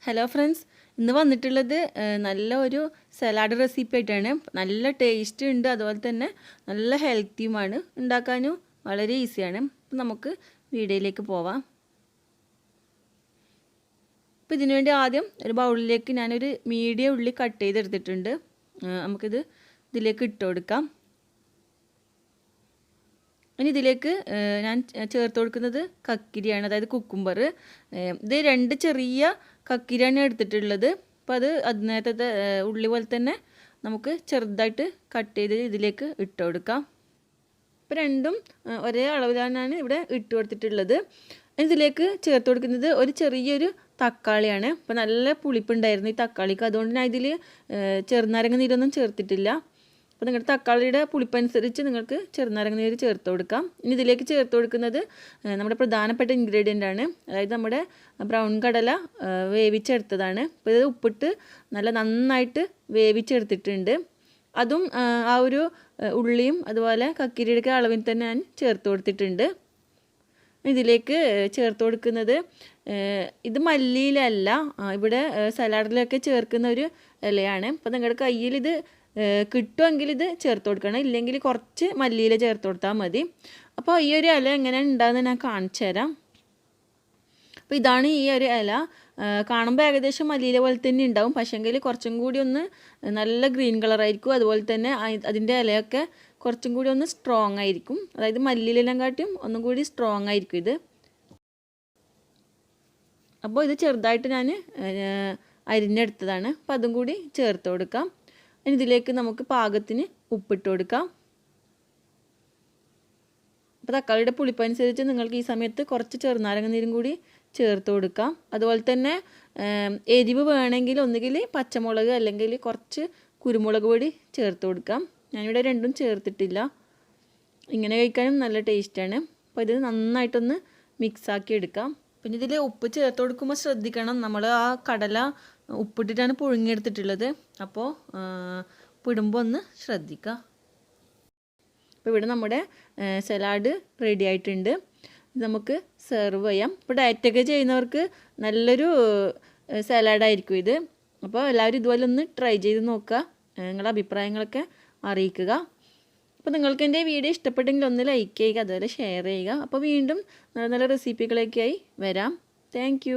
Hello friends, ഇന്ന് വന്നിട്ടുള്ളത് നല്ല ഒരു സലാഡ് റെസിപ്പി ആയിട്ടാണ്. നല്ല ടേസ്റ്റ് ഉണ്ട്, അതുപോലെ തന്നെ നല്ല ഹെൽത്തിയുമാണ്. ഉണ്ടാക്കാനും വളരെ ഈസിയാണ്. അപ്പം നമുക്ക് വീഡിയോയിലേക്ക് പോവാം. അപ്പോൾ ഇതിനു വേണ്ടി ആദ്യം ഒരു ബൗളിലേക്ക് ഞാനൊരു മീഡിയം ഉള്ളി കട്ട് ചെയ്തെടുത്തിട്ടുണ്ട്. നമുക്കിത് ഇതിലേക്ക് ഇട്ട് കൊടുക്കാം. ഇനി ഇതിലേക്ക് ഞാൻ ചേർത്ത് കൊടുക്കുന്നത് കക്കിരിയാണ്, അതായത് കുക്കുംബർ. ഇത് 2 ചെറിയ കക്കിരിയാണ് എടുത്തിട്ടുള്ളത്. അപ്പോൾ അത് നേരത്തെ ഉള്ളി പോലെ തന്നെ നമുക്ക് ചെറുതായിട്ട് കട്ട് ചെയ്ത് ഇതിലേക്ക് ഇട്ട് കൊടുക്കാം. ഇപ്പോൾ രണ്ടും ഒരേ അളവിലാണ് ഇവിടെ ഇട്ട് കൊടുത്തിട്ടുള്ളത്. ഇതിലേക്ക് ചേർത്ത് കൊടുക്കുന്നത് ഒരു ചെറിയൊരു തക്കാളിയാണ്. അപ്പോൾ നല്ല പുളിപ്പുണ്ടായിരുന്നു ഈ തക്കാളിക്ക്, അതുകൊണ്ട് ഞാൻ ഇതിൽ ചെറുനാരങ്ങ നീരൊന്നും ചേർത്തിട്ടില്ല. അപ്പോൾ നിങ്ങളുടെ തക്കാളിയുടെ പുളിപ്പനുസരിച്ച് നിങ്ങൾക്ക് ചെറുനാരങ്ങ നീര് ചേർത്ത് കൊടുക്കാം. ഇനി ഇതിലേക്ക് ചേർത്ത് കൊടുക്കുന്നത് നമ്മുടെ പ്രധാനപ്പെട്ട ഇൻഗ്രീഡിയൻ്റ് ആണ്, അതായത് നമ്മുടെ ബ്രൗൺ കടല വേവിച്ചെടുത്തതാണ്. അപ്പോൾ ഇത് ഉപ്പിട്ട് നന്നായിട്ട് വേവിച്ചെടുത്തിട്ടുണ്ട്. അതും ആ ഒരു ഉള്ളിയും അതുപോലെ കക്കിരിയുടെ അളവിൽ തന്നെ ഞാൻ ചേർത്ത് കൊടുത്തിട്ടുണ്ട്. ഇതിലേക്ക് ചേർത്ത് കൊടുക്കുന്നത് ഇത് മല്ലിയിലല്ല, ഇവിടെ സലാഡിലൊക്കെ ചേർക്കുന്ന ഒരു ഇലയാണ്. അപ്പോൾ നിങ്ങളുടെ കയ്യിൽ ഇത് കിട്ടുമെങ്കിൽ ഇത് ചേർത്ത് കൊടുക്കണം, ഇല്ലെങ്കിൽ കുറച്ച് മല്ലിയില ചേർത്ത് കൊടുത്താൽ മതി. അപ്പോൾ ഈ ഒരു ഇല എങ്ങനെയാണ് ഉണ്ടാകുന്നത് ഞാൻ കാണിച്ചു തരാം. അപ്പോൾ ഇതാണ് ഈ ഒരു ഇല. കാണുമ്പോൾ ഏകദേശം മല്ലിയില പോലെ തന്നെ ഉണ്ടാവും, പക്ഷേങ്കിൽ കുറച്ചും കൂടി ഒന്ന് നല്ല ഗ്രീൻ കളറായിരിക്കും. അതുപോലെ തന്നെ അതിൻ്റെ ഇലയൊക്കെ കുറച്ചും കൂടി ഒന്ന് സ്ട്രോങ് ആയിരിക്കും, അതായത് മല്ലിയിലെല്ലാം കാട്ടിയും ഒന്നും കൂടി സ്ട്രോങ് ആയിരിക്കും ഇത്. അപ്പോൾ ഇത് ചെറുതായിട്ട് ഞാൻ അരിഞ്ഞെടുത്തതാണ്. അപ്പോൾ അതും കൂടി ചേർത്ത് കൊടുക്കാം. ഇനി ഇതിലേക്ക് നമുക്ക് പാകത്തിന് ഉപ്പിട്ട് കൊടുക്കാം. അപ്പോൾ തക്കാളിയുടെ പുളിപ്പനുസരിച്ച് നിങ്ങൾക്ക് ഈ സമയത്ത് കുറച്ച് ചെറുനാരങ്ങ നീരും കൂടി ചേർത്ത് കൊടുക്കാം. അതുപോലെ തന്നെ എരിവ് വേണമെങ്കിൽ ഒന്നുകിൽ പച്ചമുളക് അല്ലെങ്കിൽ കുറച്ച് കുരുമുളക് പൊടി ചേർത്ത് കൊടുക്കാം. ഞാനിവിടെ രണ്ടും ചേർത്തിട്ടില്ല. ഇങ്ങനെ കഴിക്കാനും നല്ല ടേസ്റ്റാണ്. അപ്പോൾ ഇത് നന്നായിട്ടൊന്ന് മിക്സാക്കി എടുക്കാം. പിന്നെ ഇതിൽ ഉപ്പ് ചേർത്ത് കൊടുക്കുമ്പോൾ ശ്രദ്ധിക്കണം, നമ്മൾ ആ കടല ഉപ്പിട്ടിട്ടാണ് പുഴുങ്ങിയെടുത്തിട്ടുള്ളത്. അപ്പോൾ ഉപ്പിടുമ്പോൾ ഒന്ന് ശ്രദ്ധിക്കുക. അപ്പോൾ ഇവിടെ നമ്മുടെ സലാഡ് റെഡി ആയിട്ടുണ്ട്. ഇത് നമുക്ക് സെർവ് ചെയ്യാം. ഇപ്പോൾ ഡയറ്റൊക്കെ ചെയ്യുന്നവർക്ക് നല്ലൊരു സലാഡായിരിക്കും ഇത്. അപ്പോൾ എല്ലാവരും ഇതുപോലെ ഒന്ന് ട്രൈ ചെയ്ത് നോക്കുക, നിങ്ങളുടെ അഭിപ്രായങ്ങളൊക്കെ അറിയിക്കുക. അപ്പോൾ നിങ്ങൾക്ക് എൻ്റെ വീഡിയോ ഇഷ്ടപ്പെട്ടെങ്കിൽ ഒന്ന് ലൈക്ക് ചെയ്യുക, അതുപോലെ ഷെയർ ചെയ്യുക. അപ്പോൾ വീണ്ടും നല്ല നല്ല റെസിപ്പികളൊക്കെയായി വരാം. താങ്ക്